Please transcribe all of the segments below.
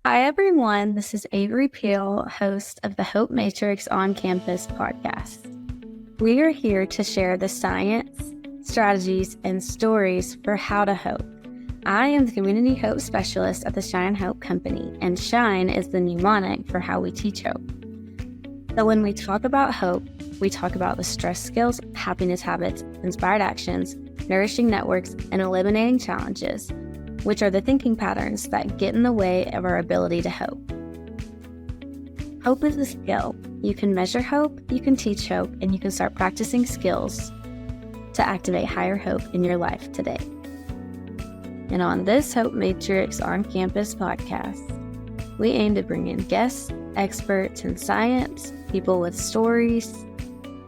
Hi, everyone. This is Avery Peel, host of the Hope Matrix on Campus podcast. We are here to share the science, strategies, and stories for how to hope. I am the Community Hope Specialist at the Shine Hope Company, and Shine is the mnemonic for how we teach hope. So when we talk about hope, we talk about the stress skills, happiness habits, inspired actions, nourishing networks, and eliminating challenges, which are the thinking patterns that get in the way of our ability to hope. Hope is a skill. You can measure hope, you can teach hope, and you can start practicing skills to activate higher hope in your life today. And on this Hope Matrix on Campus podcast, we aim to bring in guests, experts in science, people with stories,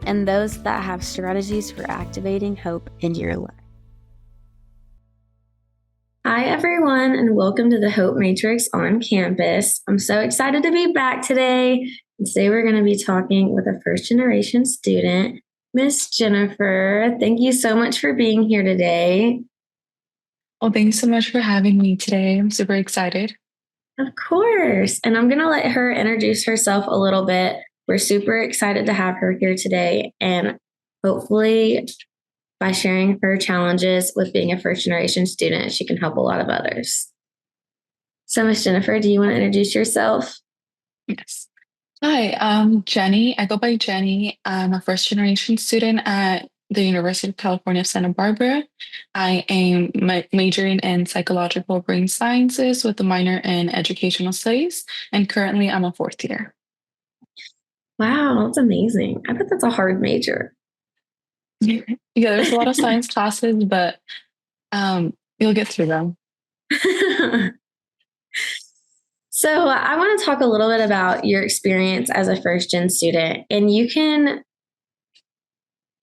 and those that have strategies for activating hope in your life. Hi, everyone, and welcome to the Hope Matrix on Campus. I'm so excited to be back today. And today we're going to be talking with a first-generation student, Miss Jennifer. Thank you so much for being here today. Well, thanks so much for having me today. I'm super excited. Of course. And I'm going to let her introduce herself a little bit. We're super excited to have her here today, and hopefully by sharing her challenges with being a first-generation student, she can help a lot of others. So, Miss Jennifer, do you want to introduce yourself? Yes. Hi, I'm Jenny. I go by Jenny. I'm a first generation student at the University of California, Santa Barbara. I am majoring in psychological brain sciences with a minor in educational studies. And currently, I'm a fourth year. Wow, that's amazing. I bet that's a hard major. Yeah, there's a lot of science classes, but you'll get through them. So I want to talk a little bit about your experience as a first gen student, and you can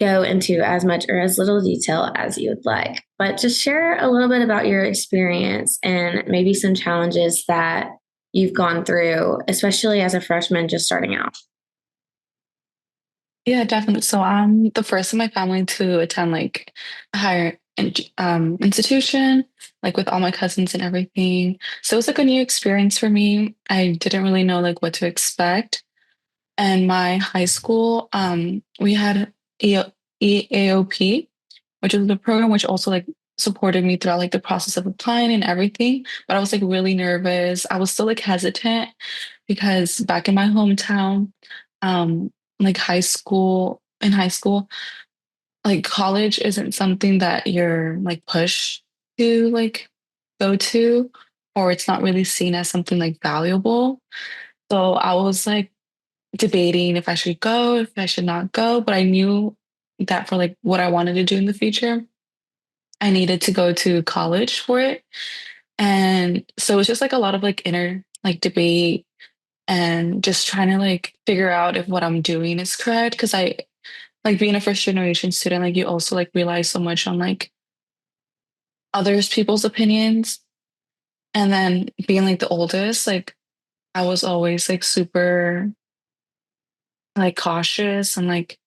go into as much or as little detail as you would like, but just share a little bit about your experience and maybe some challenges that you've gone through, especially as a freshman just starting out. Yeah, definitely. So I'm the first in my family to attend like a higher institution, like with all my cousins and everything. So it was like a new experience for me. I didn't really know like what to expect. And my high school, we had EAOP, which was the program which also like supported me throughout like the process of applying and everything. But I was like really nervous. I was still like hesitant because back in my hometown, like high school, like college isn't something that you're like pushed to like go to, or it's not really seen as something like valuable. So I was like debating if I should go, if I should not go, but I knew that for like what I wanted to do in the future, I needed to go to college for it. And so it's just like a lot of like inner like debate and just trying to like figure out if what I'm doing is correct. Cause I like being a first generation student, like you also like rely so much on like others people's opinions. And then being like the oldest, like I was always like super like cautious and like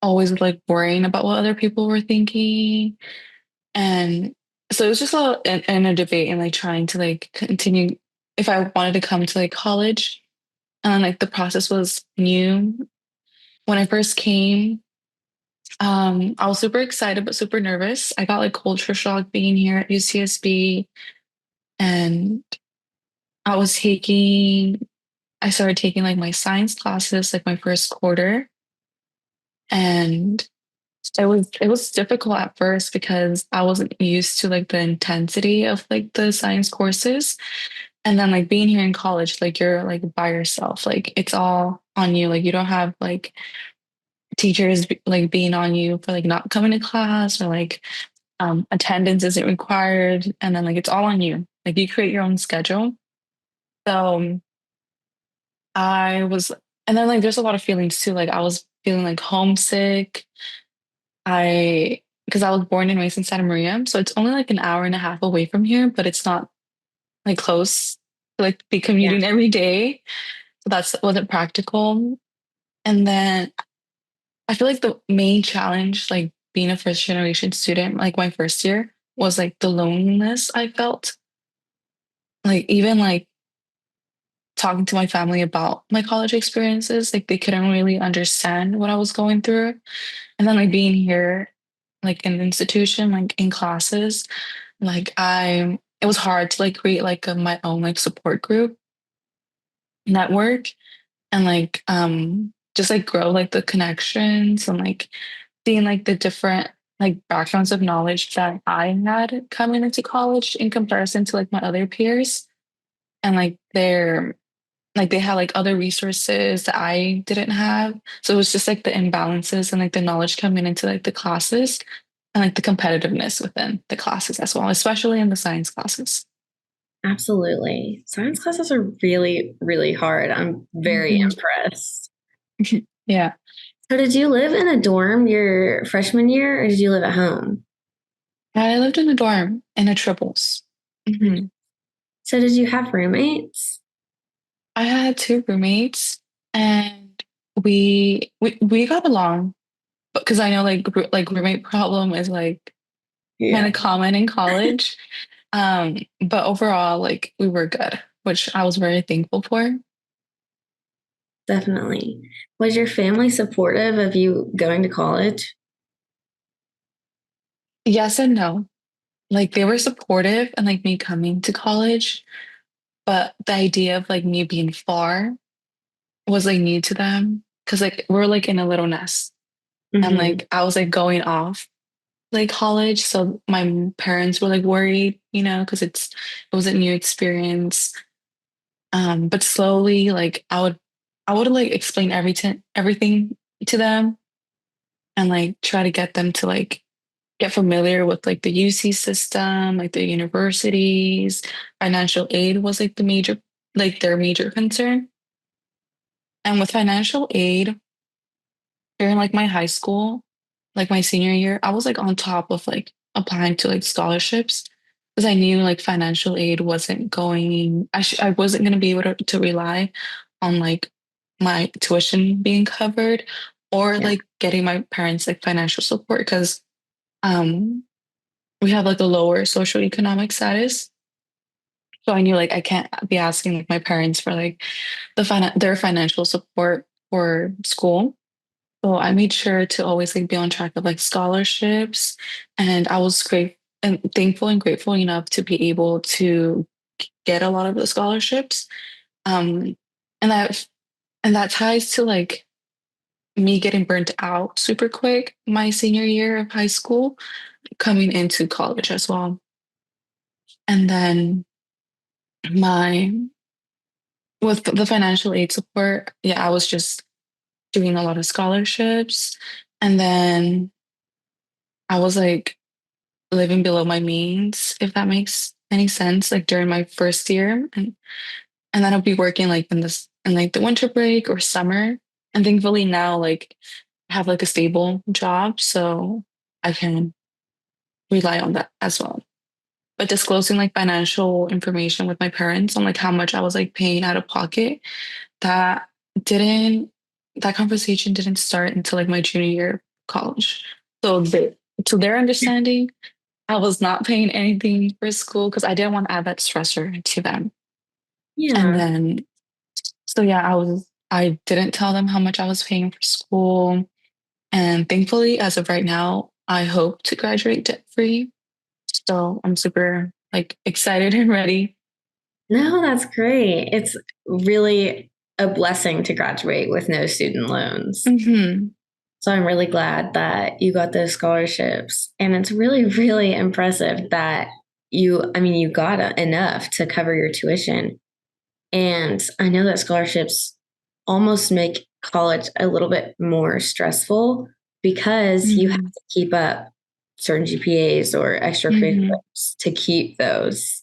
always like worrying about what other people were thinking. And so it was just all in a debate and like trying to like continue if I wanted to come to like college. And like the process was new. When I first came, I was super excited but super nervous. I got like culture shock being here at UCSB, and I was taking I started taking like my science classes like my first quarter, and it was difficult at first because I wasn't used to like the intensity of like the science courses. And then like being here in college, like you're like by yourself, like it's all on you. Like you don't have like teachers like being on you for like not coming to class, or like attendance isn't required, and then like it's all on you. Like you create your own schedule. So I was, and then like there's a lot of feelings too. Like I was feeling like homesick. Because I was born and raised in Santa Maria, so it's only like an hour and a half away from here, but it's not like close to like be Yeah. commuting every day. So that's wasn't practical. And then I feel like the main challenge, like being a first generation student, like my first year, was like the loneliness I felt. like even like talking to my family about my college experiences, like they couldn't really understand what I was going through. And then like being here, like in the institution, like in classes, like it was hard to like create like my own like support group network and like just like grow like the connections and like seeing like the different like backgrounds of knowledge that I had coming into college in comparison to like my other peers and like they had like other resources that I didn't have. So it was just like the imbalances and like the knowledge coming into like the classes and like the competitiveness within the classes as well, especially in the science classes. Absolutely. Science classes are really, really hard. I'm very Mhm. impressed. Yeah, So, did you live in a dorm your freshman year or did you live at home? I lived in a dorm in a triples. Nice. hmm So, did you have roommates? I had two roommates, and we got along, because I know like roommate problem is like kind Yeah, of common in college. But overall, like we were good, which I was very thankful for. definitely. Was your family supportive of you going to college? Yes and no. Like they were supportive and like me coming to college, but the idea of like me being far was like new to them because like we're like in a little nest and Hmm. like I was like going off like college, so my parents were like worried, because it was a new experience. But slowly, like I would like explain everything to them and like try to get them to like get familiar with like the UC system, like the universities. Financial aid was like their major concern. And with financial aid during like my high school, like my senior year, I was like on top of like applying to like scholarships because I knew like financial aid wasn't going, I wasn't going to be able to rely on like my tuition being covered or Yeah. like getting my parents like financial support because um we have like a lower socioeconomic status. So I knew like I can't be asking like my parents for like their financial support for school. So I made sure to always like be on track of like scholarships, and I was great and thankful and grateful enough to be able to get a lot of the scholarships. Um, and that ties to like me getting burnt out super quick my senior year of high school, coming into college as well. And then my with the financial aid support, yeah, I was just doing a lot of scholarships, and then I was like living below my means, if that makes any sense, like during my first year. And then I'll be working like in like the winter break or summer. And thankfully now like I have like a stable job, so I can rely on that as well. But disclosing like financial information with my parents on like how much I was like paying out of pocket, that didn't that conversation didn't start until like my junior year of college. So to their understanding, I was not paying anything for school because I didn't want to add that stressor to them. And Yeah. then, so yeah, I didn't tell them how much I was paying for school. And thankfully, as of right now, I hope to graduate debt free. So I'm super like excited and ready. No, that's great. It's really a blessing to graduate with no student loans. hmm So I'm really glad that you got those scholarships. And it's really, really impressive that you got enough to cover your tuition. And I know that scholarships almost make college a little bit more stressful because you have hmm to keep up certain GPAs or hmm extracurriculars to keep those.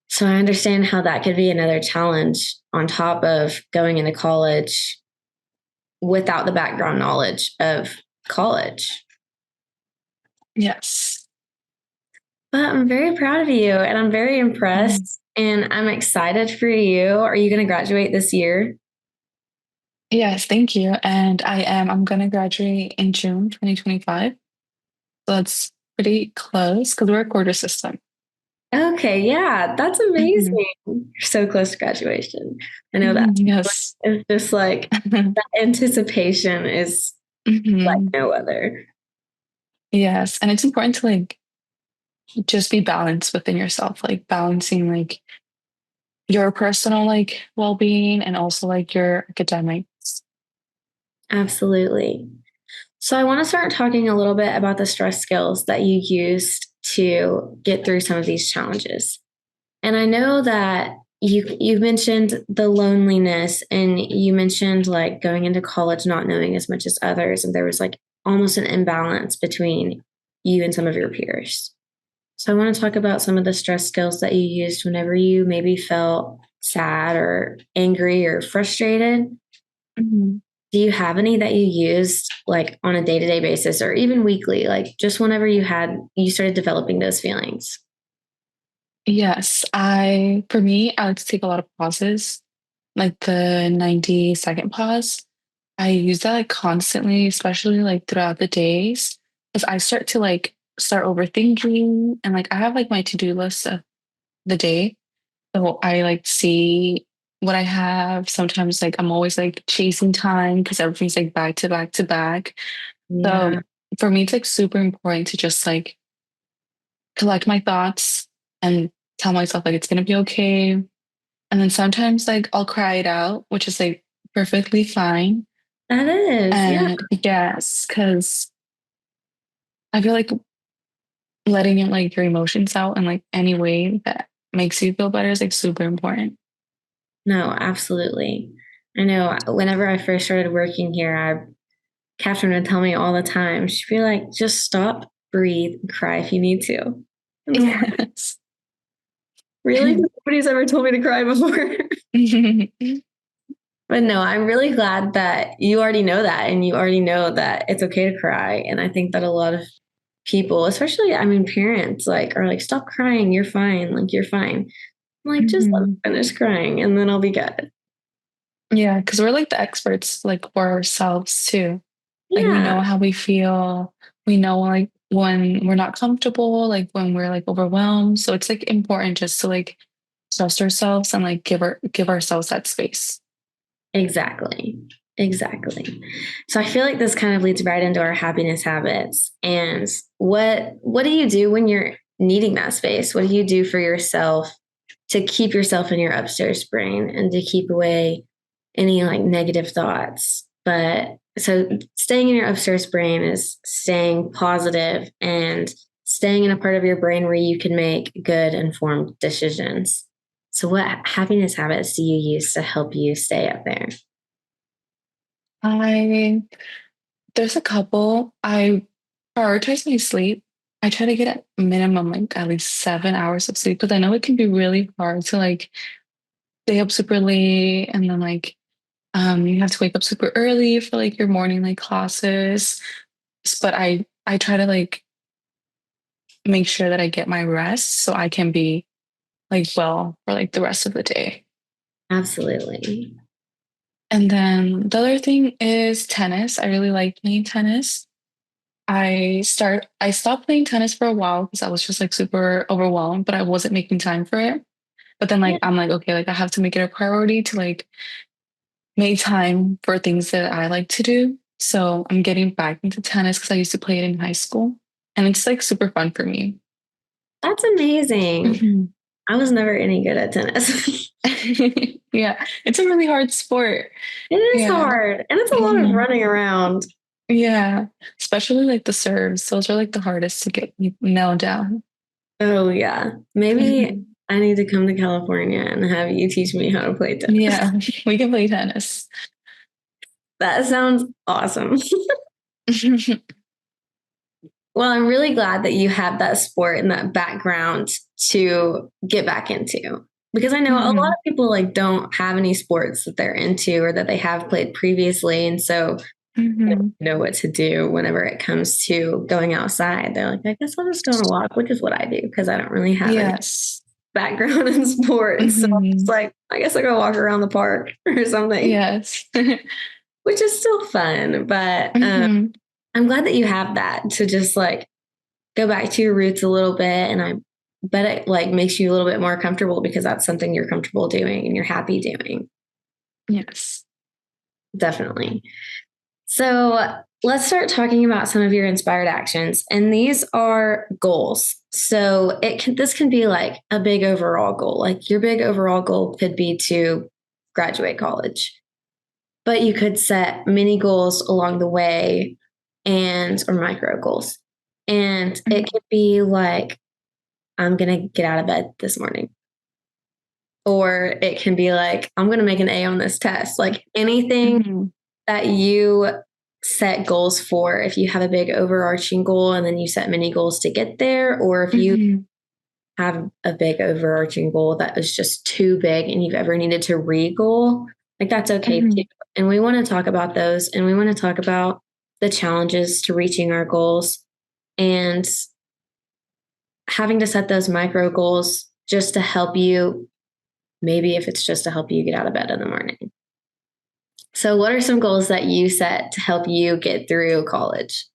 So I understand how that could be another challenge on top of going into college without the background knowledge of college. Yes. But I'm very proud of you and I'm very Mhm. impressed and I'm excited for you. Are you going to graduate this year? Yes, thank you. And I'm going to graduate in June 2025. So that's pretty close because we're a quarter system. Okay, yeah, that's Hmm. amazing. You're so close to graduation. I know that. Hmm. Yes. It's just like the anticipation is like Hmm. no other. Yes. And it's important to like just be balanced within yourself, like balancing like your personal like well-being and also like your academics. Absolutely. So I want to start talking a little bit about the stress skills that you used to get through some of these challenges. And I know that you mentioned the loneliness and you mentioned like going into college not knowing as much as others and there was like almost an imbalance between you and some of your peers. So I want to talk about some of the stress skills that you used whenever you maybe felt sad or angry or frustrated. Mhm. Do you have any that you used like on a day-to-day basis or even weekly, like just whenever you started developing those feelings? Yes, for me, I like to take a lot of pauses, like the 90-second pause. I use that like constantly, especially like throughout the days, because I start overthinking and like I have like my to-do list of the day. So I like see what I have. Sometimes like I'm always like chasing time because everything's like back to back to back. So Yeah, for me, it's like super important to just like collect my thoughts and tell myself like it's gonna be okay. And then sometimes like I'll cry it out, which is like perfectly fine. that is. Yeah. And yes, because I feel like letting it like your emotions out in like any way that makes you feel better is like super important. No, absolutely. I know whenever I first started working here, Catherine would tell me all the time, she'd be like, just stop, breathe, and cry if you need to. And I'm like, Yes. really? Nobody's ever told me to cry before. But no, I'm really glad that you already know that and you already know that it's okay to cry. And I think that a lot of people, especially, I mean, parents, like, are like, stop crying, you're fine, like, you're fine. I'm like, just let me Mhm. finish crying and then I'll be good. Yeah, because we're like the experts like for ourselves too. Like we Yeah, know how we feel. We know like when we're not comfortable, like when we're like overwhelmed. So it's like important just to like trust ourselves and like give ourselves that space. exactly. Exactly. So I feel like this kind of leads right into our happiness habits. And what do you do when you're needing that space? What do you do for yourself to keep yourself in your upstairs brain and to keep away any like negative thoughts? But so staying in your upstairs brain is staying positive and staying in a part of your brain where you can make good informed decisions. So what happiness habits do you use to help you stay up there? I There's a couple. I prioritize my sleep. I try to get at minimum like at least 7 hours of sleep because I know it can be really hard to like stay up super late and then like you have to wake up super early for like your morning like classes. But I try to like make sure that I get my rest so I can be like well for like the rest of the day. Absolutely. And then the other thing is tennis. I really like playing tennis. I stopped playing tennis for a while because I was just like super overwhelmed, but I wasn't making time for it. But then Yeah, like I'm like, okay, like I have to make it a priority to like make time for things that I like to do. So I'm getting back into tennis because I used to play it in high school. And it's like super fun for me. that's amazing. Mhm. I was never any good at tennis. Yeah, it's a really hard sport. It is Yeah. hard and it's a lot of Mhm. running around. Yeah. Especially like the serves. Those are like the hardest to get nailed down. Oh, yeah. Maybe Mhm. I need to come to California and have you teach me how to play tennis. Yeah, we can play tennis. That sounds awesome. Well, I'm really glad that you have that sport and that background to get back into because I know a lot Mhm. of people like don't have any sports that they're into or that they have played previously and so they don't Mhm. know what to do whenever it comes to going outside. They're like, I guess I'll just go on a walk, which is what I do because I don't really have any Yes. background in sports. So it's Mhm. like, I guess I'll go walk around the park or something, Yes. which is still fun. But Mhm. I'm glad that you have that to just like go back to your roots a little bit. And I but it like makes you a little bit more comfortable because that's something you're comfortable doing and you're happy doing. Yes. Definitely. So let's start talking about some of your inspired actions. And these are goals. So this can be like a big overall goal. Like your big overall goal could be to graduate college, but you could set mini goals along the way and or micro goals. And it could be like, I'm going to get out of bed this morning. Or it can be like, I'm going to make an A on this test. Like anything Mm-hmm. that you set goals for, if you have a big overarching goal and then you set mini goals to get there, or if you Mm-hmm. have a big overarching goal that is just too big and you've ever needed to re-goal, like that's okay Mm-hmm. too. And we want to talk about those and we want to talk about the challenges to reaching our goals and having to set those micro goals just to help you, maybe if it's just to help you get out of bed in the morning. So, what are some goals that you set to help you get through college?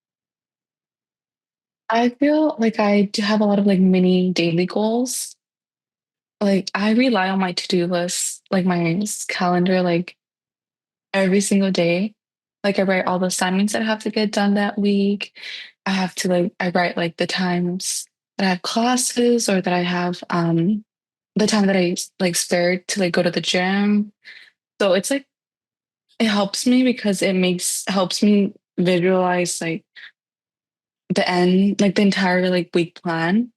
I feel like I do have a lot of like mini daily goals. Like I rely on my to-do list, like my calendar, like every single day. Like I write all the assignments that I have to get done that week. I have to like I write like the times that I have classes or that I have the time that I like spared to like go to the gym. So it's like it helps me because it makes helps me visualize like the end, like the entire like week plan.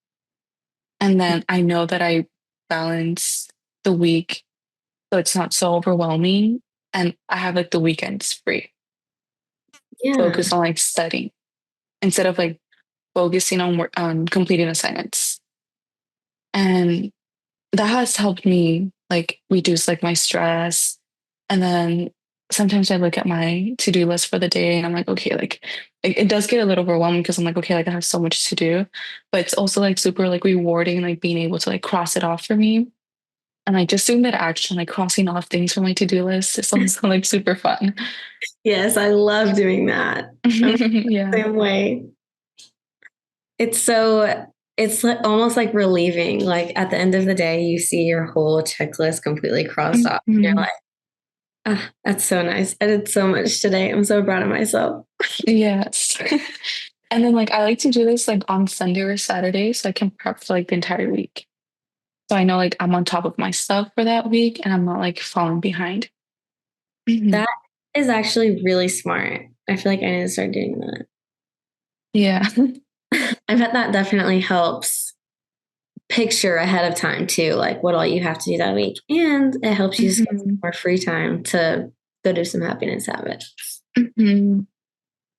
And then I know that I balance the week so it's not so overwhelming. And I have like the weekends free, Yeah. focus on like studying instead of like focusing on work on completing assignments. And that has helped me like reduce like my stress. And then sometimes I look at my to-do list for the day and I'm like, okay, like it does get a little overwhelming because I'm like, okay, like I have so much to do, but it's also like super like rewarding, like being able to like cross it off for me. And like just doing that action, like crossing off things from my to-do list is also like super fun. Yes, I love doing that. I'm the Yeah. same way. It's so it's almost like relieving. Like at the end of the day, you see your whole checklist completely crossed off. And you're Mhm. like, ah, that's so nice. I did so much today. I'm so proud of myself. Yes. And then like I like to do this like on Sunday or Saturday so I can prep for like the entire week. So I know like I'm on top of my stuff for that week and I'm not like falling behind. Mhm. That is actually really smart. I feel like I need to start doing that. Yeah. I bet that definitely helps picture ahead of time too, like what all you have to do that week. And it helps you just get some Mhm. more free time to go do some happiness habits. Mhm.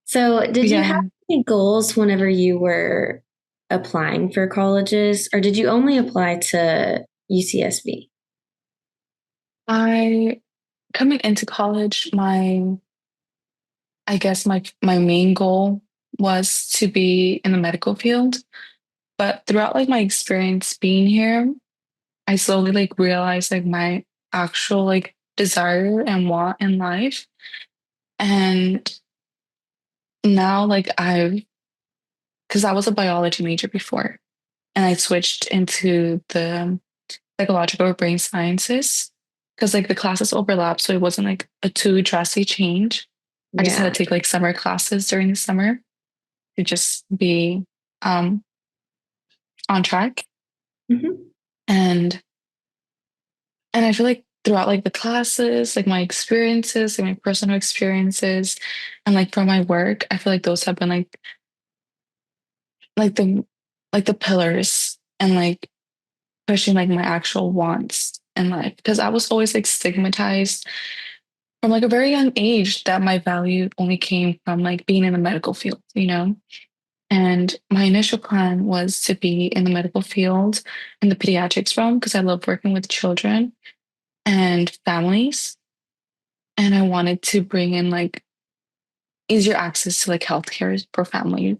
So, did you have Yeah. any goals whenever you were applying for colleges, or did you only apply to UCSB? I coming into college, my I guess my main goal was to be in the medical field. But throughout like my experience being here, I slowly like realized like my actual like desire and want in life. And now like I've because I was a biology major before and I switched into the psychological or brain sciences because like the classes overlap. So it wasn't like a too drastic change. I just had Yeah. to take like summer classes during the summer to just be um, on track. Mhm. And and I feel like throughout like the classes, like my experiences, like my personal experiences, and like for my work, I feel like those have been like the like the pillars and like pushing like my actual wants in life. Because I was always like stigmatized from like a very young age that my value only came from like being in the medical field, you know? And my initial plan was to be in the medical field in the pediatrics realm because I love working with children and families. And I wanted to bring in like easier access to like healthcare for family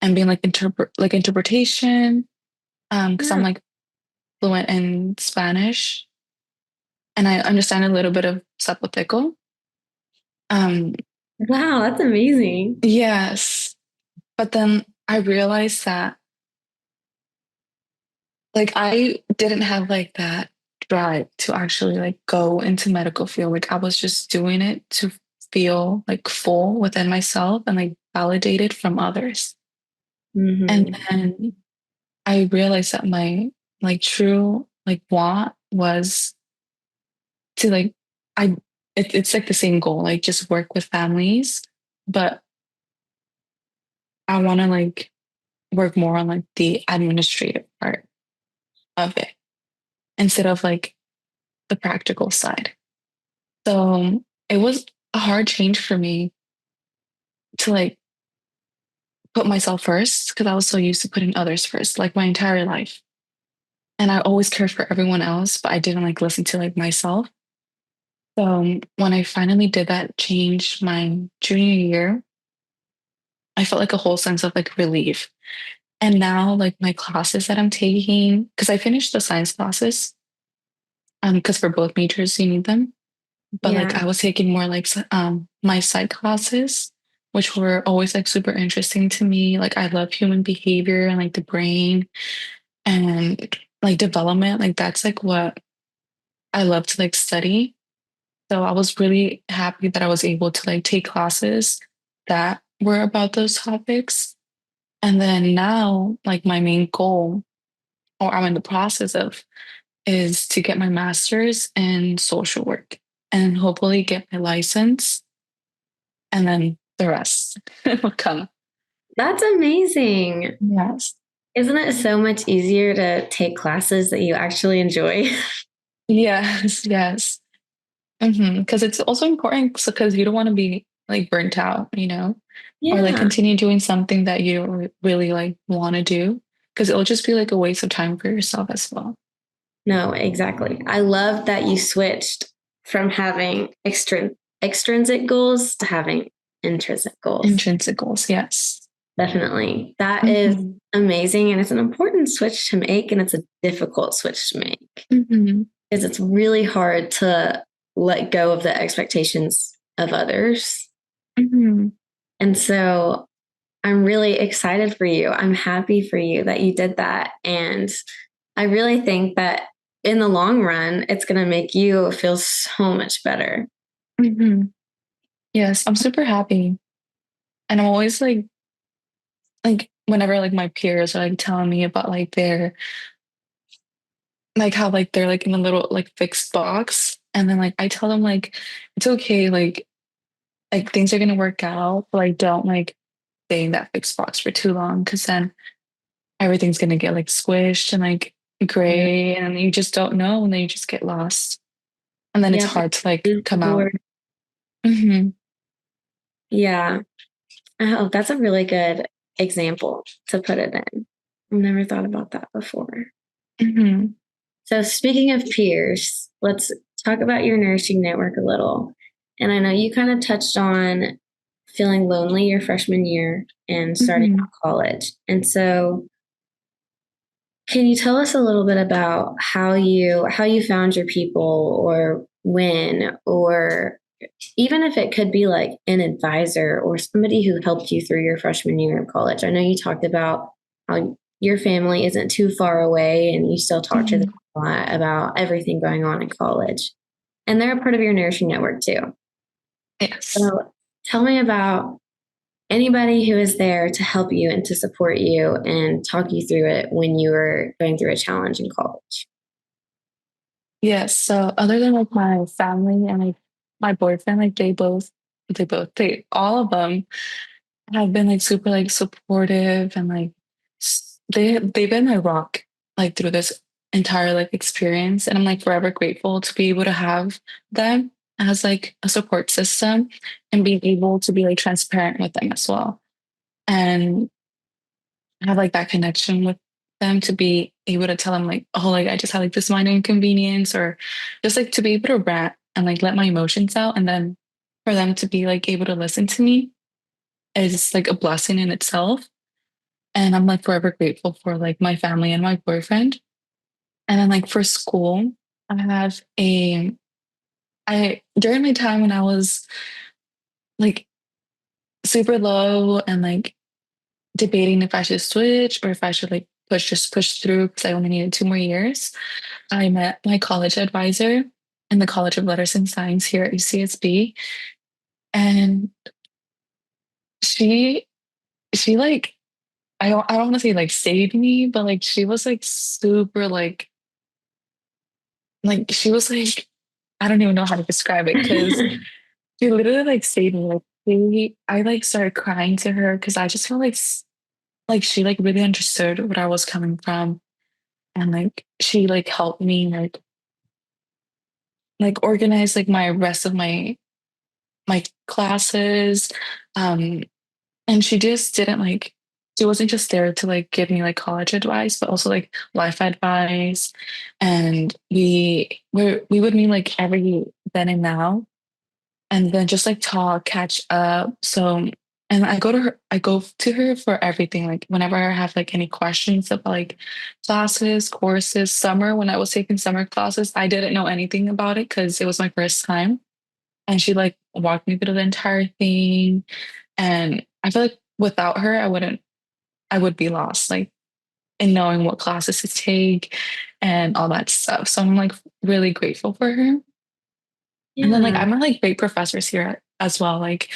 and being like interpretation. Because I'm Yeah. like fluent in Spanish and I understand a little bit of Zapoteco. Um, Wow, that's amazing. yes, but then I realized that Like I didn't have like that drive to actually like go into medical field. Like I was just doing it to feel like full within myself and like validated from others. And Mm-hmm. then I realized that my like true like want was to like I it's like the same goal, like just work with families, but I want to like work more on like the administrative part of it instead of like the practical side. So it was a hard change for me to like put myself first because I was so used to putting others first, like my entire life. And I always cared for everyone else, but I didn't like listen to like myself. So when I finally did that change my junior year, I felt like a whole sense of like relief. And now like my classes that I'm taking, because I finished the science classes, because for both majors you need them. But like Yeah. I was taking more like my psych classes, which were always like super interesting to me. Like I love human behavior and like the brain and like development. Like that's like what I love to like study. So I was really happy that I was able to like take classes that were about those topics. And then now, like my main goal, or I'm in the process of, is to get my master's in social work and hopefully get my license, and then the rest will come. That's amazing. Yes. Isn't it so much easier to take classes that you actually enjoy? Yes. Yes. Because it's also important because you don't want to be like burnt out, or like Yeah. continue doing something that you don't really like want to do because it'll just be like a waste of time for yourself as well. No, exactly. I love that you switched from having extrinsic goals to having intrinsic goals. Intrinsic goals, yes. Definitely. That is Hmm. amazing. And it's an important switch to make, and it's a difficult switch to make Hmm. because it's really hard to let go of the expectations of others. Hmm. And so I'm really excited for you. I'm happy for you that you did that. And I really think that in the long run, it's going to make you feel so much better. Hmm. Yes, I'm super happy. And I'm always like whenever like my peers are like telling me about like their like how like they're like in a little like fixed box. And then like I tell them like it's okay, like things are gonna work out, but like don't like stay in that fixed box for too long because then everything's gonna get like squished and like Yeah. gray and you just don't know and then you just get lost. And then it's Yep. hard to like Move come out. forward. Hmm. Yeah. Oh, that's a really good example to put it in. I've never thought about that before. Hmm. So, speaking of peers, let's talk about your nursing network a little. And I know you kind of touched on feeling lonely your freshman year and starting Hmm. out college. And so, can you tell us a little bit about how you found your people, or when, or even if it could be like an advisor or somebody who helped you through your freshman year of college? I know you talked about how your family isn't too far away and you still talk to them Hmm. a lot about everything going on in college. And they're a part of your nursing network too. Yes. So tell me about anybody who is there to help you and to support you and talk you through it when you were going through a challenge in college. Yes. So other than like my family and like my boyfriend, like they all of them have been like super like supportive and like they've been my rock like through this entire like experience, and I'm like forever grateful to be able to have them as like a support system and being able to be like transparent with them as well and have like that connection with them to be able to tell them like, oh, like I just had like this minor inconvenience, or just like to be able to rant and like let my emotions out, and then for them to be like able to listen to me is like a blessing in itself. And I'm like forever grateful for like my family and my boyfriend. And then like for school, I have a I during my time when I was like super low and like debating if I should switch or if I should like push through because I only needed 2 more years. I met my college advisor in the College of Letters and Science here at UCSB, and she she like I don't want to say like saved me, but like she was like super like she was like I don't even know how to describe it because she literally like saved me. Like I like started crying to her because I just felt like like she like really understood what I was coming from, and like she like helped me like organize like my rest of my classes. Um, and she just didn't like, she wasn't just there to like give me like college advice, but also like life advice. And we would meet like every then and now, and then just like talk, catch up. So, and I go to her for everything. Like whenever I have like any questions about like classes, courses, summer, when I was taking summer classes, I didn't know anything about it because it was my first time. And she like walked me through the entire thing. And I feel like without her, I would be lost, like in knowing what classes to take and all that stuff. So I'm like really grateful for her. And then like Yeah. I'm like great professors here as well. Like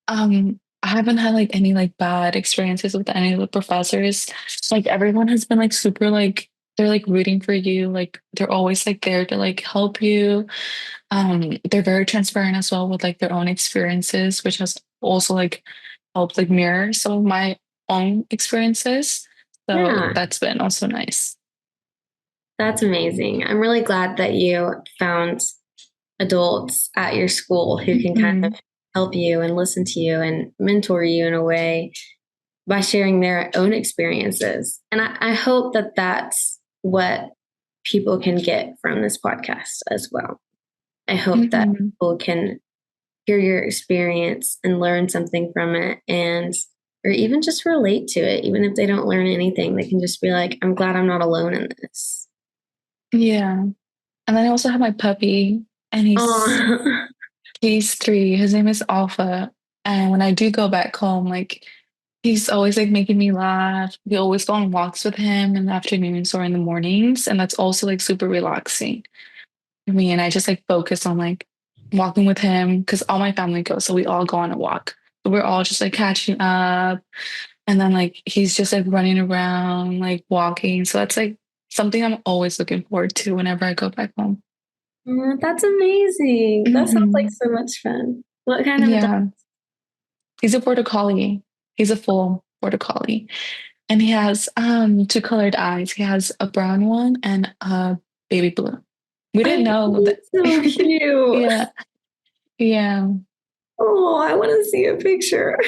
I haven't had like any like bad experiences with any of the professors. Like everyone has been like super like they're like rooting for you. Like they're always like there to like help you. They're very transparent as well with like their own experiences, which has also like helped like mirror some of my own experiences. So Yeah. that's been also nice. That's amazing. I'm really glad that you found adults at your school who can kind of Mhm. help you and listen to you and mentor you in a way by sharing their own experiences. And I hope that that's what people can get from this podcast as well. I hope that Mhm. people can hear your experience and learn something from it, and or even just relate to it. Even if they don't learn anything, they can just be like, I'm glad I'm not alone in this. Yeah. And then I also have my puppy, and Oh, he's 3. His name is Alpha. And when I do go back home, like he's always like making me laugh. We always go on walks with him in the afternoons or in the mornings. And that's also like super relaxing for me. And I just like focus on like walking with him because all my family goes. So we all go on a walk. So we're all just like catching up. And then like he's just like running around, like walking. So that's like something I'm always looking forward to whenever I go back home. that's amazing. That sounds like Hmm. so much fun. What kind of a dog? Yeah. He's a border collie. He's a full border collie. And he has 2 colored eyes. He has a brown one and a baby blue. We didn't Oh, know that. he's so cute. Yeah. Yeah. Oh, I want to see a picture.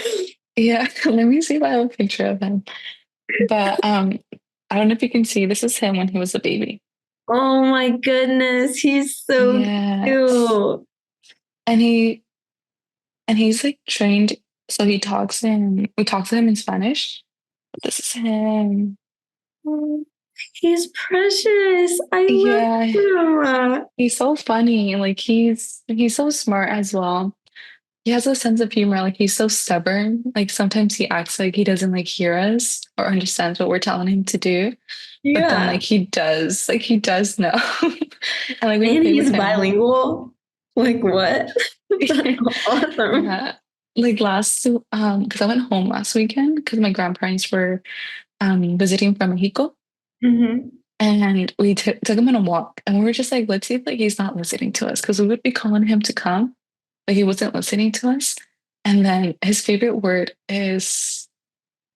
Yeah. Let me see if I have a picture of him. But I don't know if you can see this is him when he was a baby. Oh my goodness, he's so Yes. cute. And he's like trained, so he talks in we talk to him in Spanish. But this is him. Oh, he's precious. I Yeah, love him. he's so funny. Like he's so smart as well. He has a sense of humor. Like he's so stubborn. Like sometimes he acts like he doesn't like hear us or understands what we're telling him to do. But then Yeah. like he does. Like he does know. And like we And play with he's him. bilingual. Like what? That's awesome. Yeah. Like because I went home last weekend because my grandparents were visiting from Mexico. Hmm. And we took him on a walk, and we were just like, let's see if like he's not listening to us because we would be calling him to come, but he wasn't listening to us. And then his favorite word is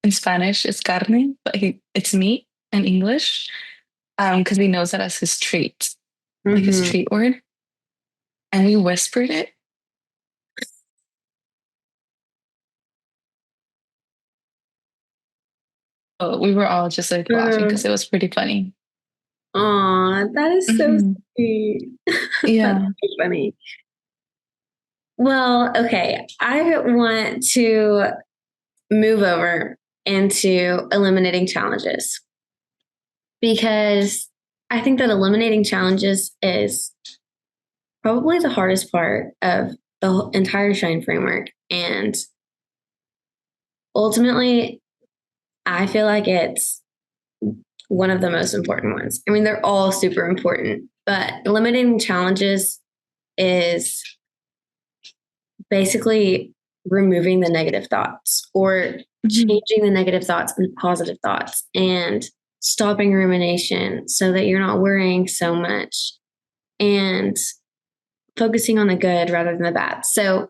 in Spanish is carne, but it's meat in English, because he knows that as his treat, like his Hmm. treat word. And we whispered it. So we were all just like laughing because it was pretty funny. Aw, that is so Hmm. sweet. That's Yeah. so funny. Well, okay. I want to move over into eliminating challenges because I think that eliminating challenges is probably the hardest part of the entire Shine framework. And ultimately, I feel like it's one of the most important ones. I mean, they're all super important, but eliminating challenges is basically removing the negative thoughts or Mhm. changing the negative thoughts into positive thoughts and stopping rumination so that you're not worrying so much and focusing on the good rather than the bad. So,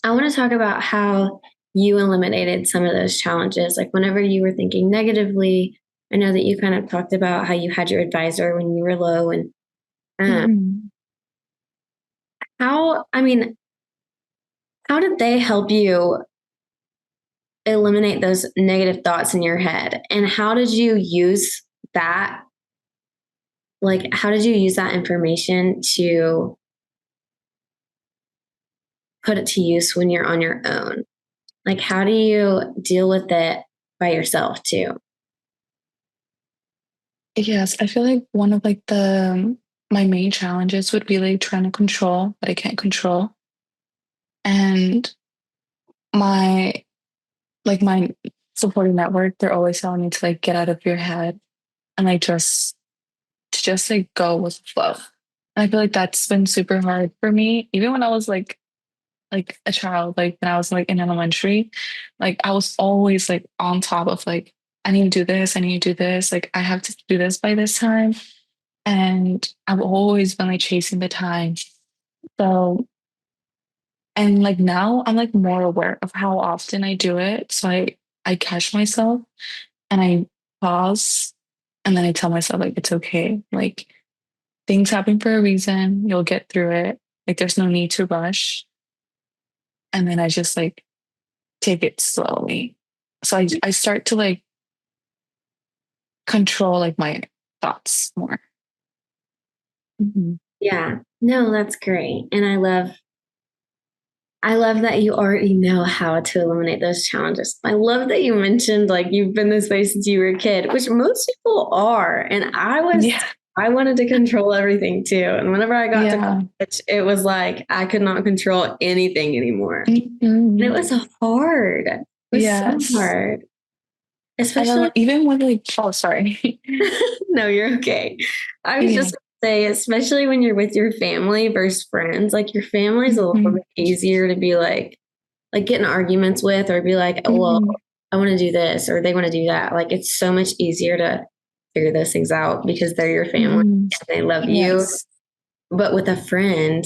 I want to talk about how you eliminated some of those challenges. Like, whenever you were thinking negatively, I know that you kind of talked about how you had your advisor when you were low and um, Mhm. I mean, how did they help you eliminate those negative thoughts in your head? And how did you use that? Like, how did you use that information to put it to use when you're on your own? Like, how do you deal with it by yourself too? Yes, I feel like one of like the my main challenges would be like trying to control what I can't control. And my my supporting network, they're always telling me to like get out of your head and like just like go with the flow. And I feel like that's been super hard for me. Even when I was like a child, like when I was like in elementary, like I was always like on top of like, I need to do this, I need to do this, like I have to do this by this time. And I've always been like chasing the time. So and like now I'm like more aware of how often I do it. So I catch myself and I pause and then I tell myself like it's okay. Like things happen for a reason. You'll get through it. Like there's no need to rush. And then I just like take it slowly. So I start to like control like my thoughts more. Mhm. Yeah. No, that's great. And I love that you already know how to eliminate those challenges. I love that you mentioned like you've been this way since you were a kid, which most people are. And Yeah. I wanted to control everything too. And whenever I got to Yeah. college, it was like I could not control anything anymore. And it Mhm. was hard. It was so Yes. hard, And then especially. even with like, oh, sorry. No, you're okay. I was Yeah. just gonna say, especially when you're with your family versus friends, like your family's a little Mhm. bit easier to be like get in arguments with or be like, oh, well, Mhm. I want to do this or they want to do that. Like it's so much easier to figure those things out because they're your family Mhm. and they love you. Yes. But with a friend,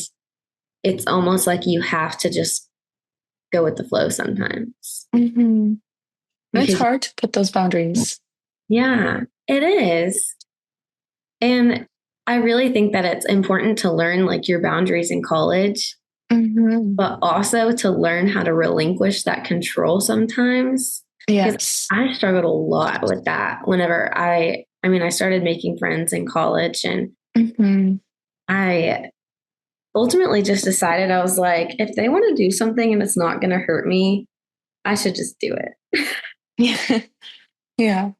it's almost like you have to just go with the flow sometimes Mhm. And it's because, hard to put those boundaries. yeah, it is. And I really think that it's important to learn like your boundaries in college, Mhm. but also to learn how to relinquish that control sometimes. Because Yes. I struggled a lot with that whenever I started making friends in college and Mhm. I ultimately just decided I was like, if they want to do something and it's not going to hurt me, I should just do it Yeah. Yeah.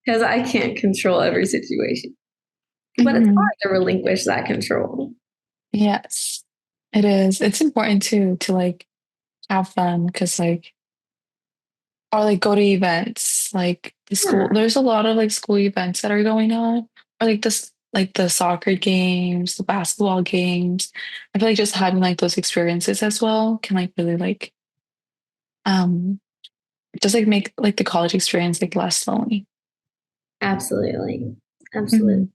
because I can't control every situation. But it's Mhm. hard to relinquish that control. Yes. It is. It's important to like have fun because like or like go to events like the school Yeah, there's a lot of like school events that are going on or like this like the soccer games, the basketball games. I feel like just having like those experiences as well can like really like um just like make like the college experience like less lonely. absolutely. Absolutely. Mhm.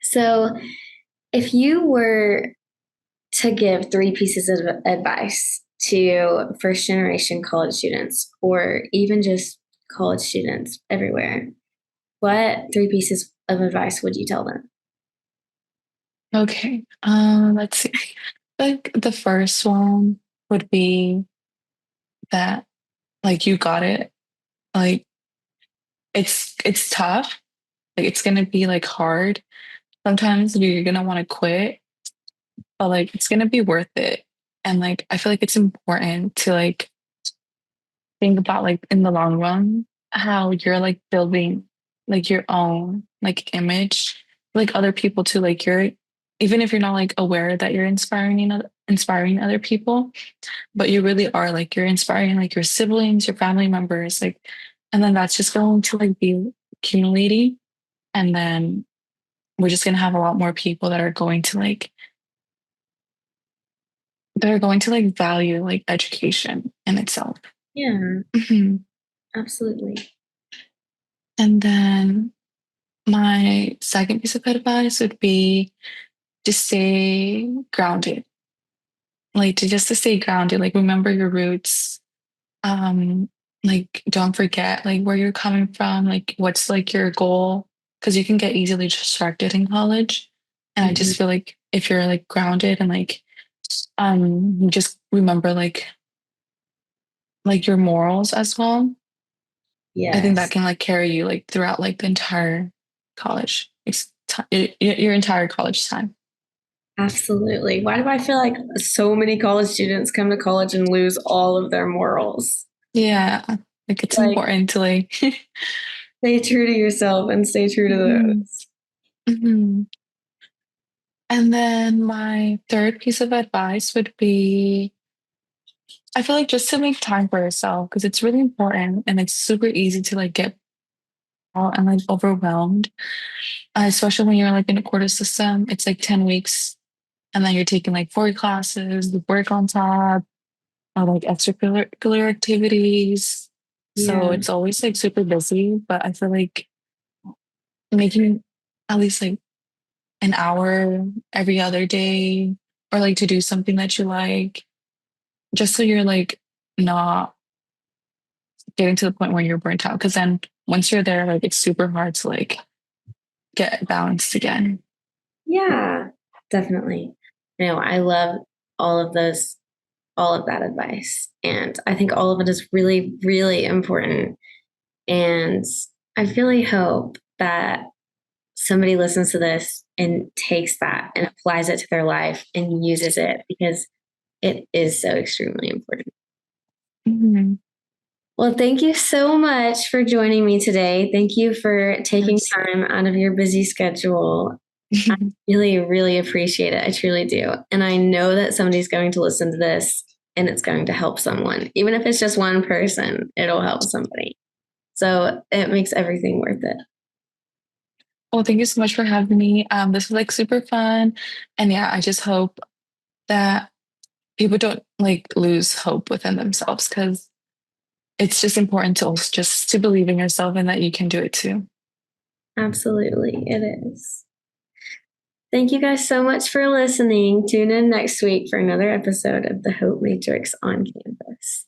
So, if you were to give three pieces of advice to first generation college students or even just college students everywhere, what three pieces of advice would you tell them? Okay. Let's see. Like the first one would be that like you got it. Like it's tough. Like it's gonna be like hard. Sometimes you're gonna want to quit, but like it's gonna be worth it. And like I feel like it's important to like think about like in the long run how you're like building like your own like image, like other people too. Like you're even if you're not like aware that you're inspiring other people, but you really are like you're inspiring like your siblings, your family members, like and then that's just going to like be accumulating. And then we're just going to have a lot more people that are going to value like education in itself. Yeah, Mhm. absolutely. And then my second piece of advice would be to stay grounded, like to stay grounded, like remember your roots. Um, like don't forget like where you're coming from, like what's like your goal, because you can get easily distracted in college. And I Mhm. just feel like if you're like grounded and you just remember like your morals as well, I think that Yes, can like carry you like throughout like the entire college, your entire college time. absolutely. Why do I feel like so many college students come to college and lose all of their morals? Yeah, like it's Like, important to like. stay true to yourself and stay true to Mhm, those. mhm. And then my third piece of advice would be, I feel like just to make time for yourself because it's really important and it's super easy to like get out and like overwhelmed, especially when you're like in a quarter system. It's like 10 weeks and then you're taking like 4 classes, with work on top, or like extracurricular activities. So Yeah. it's always like super busy, but I feel like making at least like an hour every other day or like to do something that you like, just so you're like not getting to the point where you're burnt out. Because then once you're there, like it's super hard to like get balanced again. Yeah, definitely. I love all of those, all of that advice. And I think all of it is really, really important. And I really hope that somebody listens to this and takes that and applies it to their life and uses it because it is so extremely important. Mhm. Well, thank you so much for joining me today. Thank you for Of taking course. time out of your busy schedule. I really, really appreciate it. I truly do. And I know that somebody's going to listen to this and it's going to help someone. Even if it's just one person, it'll help somebody. So it makes everything worth it. Well, thank you so much for having me. This was like super fun. And yeah, I just hope that people don't like lose hope within themselves because it's just important to also just to believe in yourself and that you can do it too. Absolutely, it is. Thank you guys so much for listening. Tune in next week for another episode of the Hope Matrix on campus.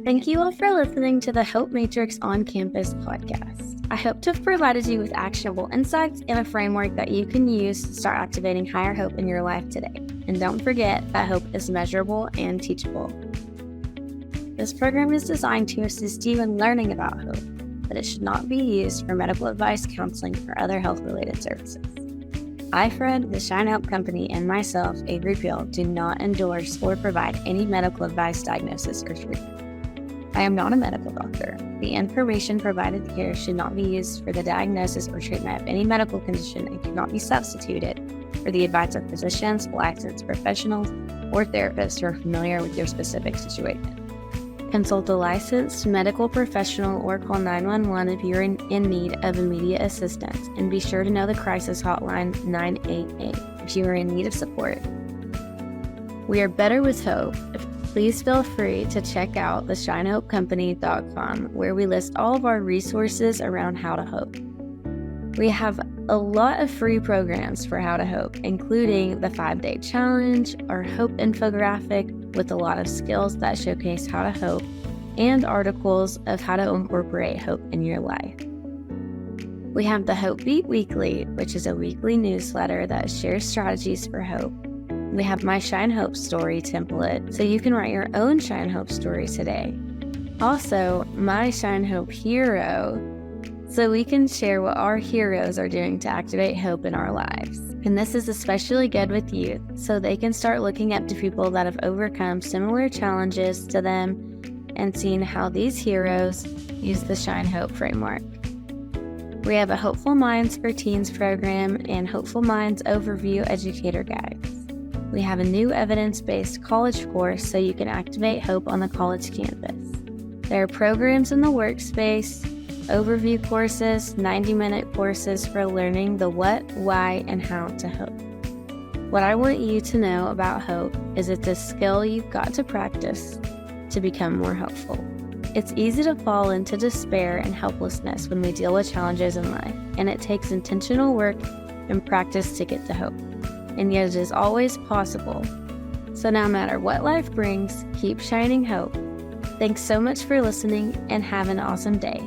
Thank you all for listening to the Hope Matrix on Campus podcast. I hope to have provided you with actionable insights and a framework that you can use to start activating higher hope in your life today. And don't forget that hope is measurable and teachable. This program is designed to assist you in learning about hope, but it should not be used for medical advice, counseling, or other health-related services. I, Fred, the Shine Hope Company, and myself, Avery Peel, do not endorse or provide any medical advice, diagnosis, or treatment. I am not a medical doctor. The information provided here should not be used for the diagnosis or treatment of any medical condition and cannot be substituted for the advice of physicians, licensed professionals, or therapists who are familiar with your specific situation. Consult a licensed medical professional or call 911 if you're in need of immediate assistance, and be sure to know the crisis hotline 988 if you are in need of support. We are better with hope. Please feel free to check out theshinehopecompany.com, where we list all of our resources around how to hope. We have a lot of free programs for how to hope, including the 5-day challenge, our hope infographic with a lot of skills that showcase how to hope, and articles of how to incorporate hope in your life. We have the Hope Beat Weekly, which is a weekly newsletter that shares strategies for hope. We have my Shine Hope story template, so you can write your own Shine Hope story today. Also, my Shine Hope hero, so we can share what our heroes are doing to activate hope in our lives. And this is especially good with youth, so they can start looking up to people that have overcome similar challenges to them and seeing how these heroes use the Shine Hope framework. We have a Hopeful Minds for Teens program and Hopeful Minds Overview Educator Guides. We have a new evidence-based college course so you can activate hope on the college campus. There are programs in the workspace, overview courses, 90-minute courses for learning the what, why, and how to hope. What I want you to know about hope is it's a skill you've got to practice to become more hopeful. It's easy to fall into despair and helplessness when we deal with challenges in life, and it takes intentional work and practice to get to hope. And yet it is always possible. So no matter what life brings, keep shining hope. Thanks so much for listening and have an awesome day.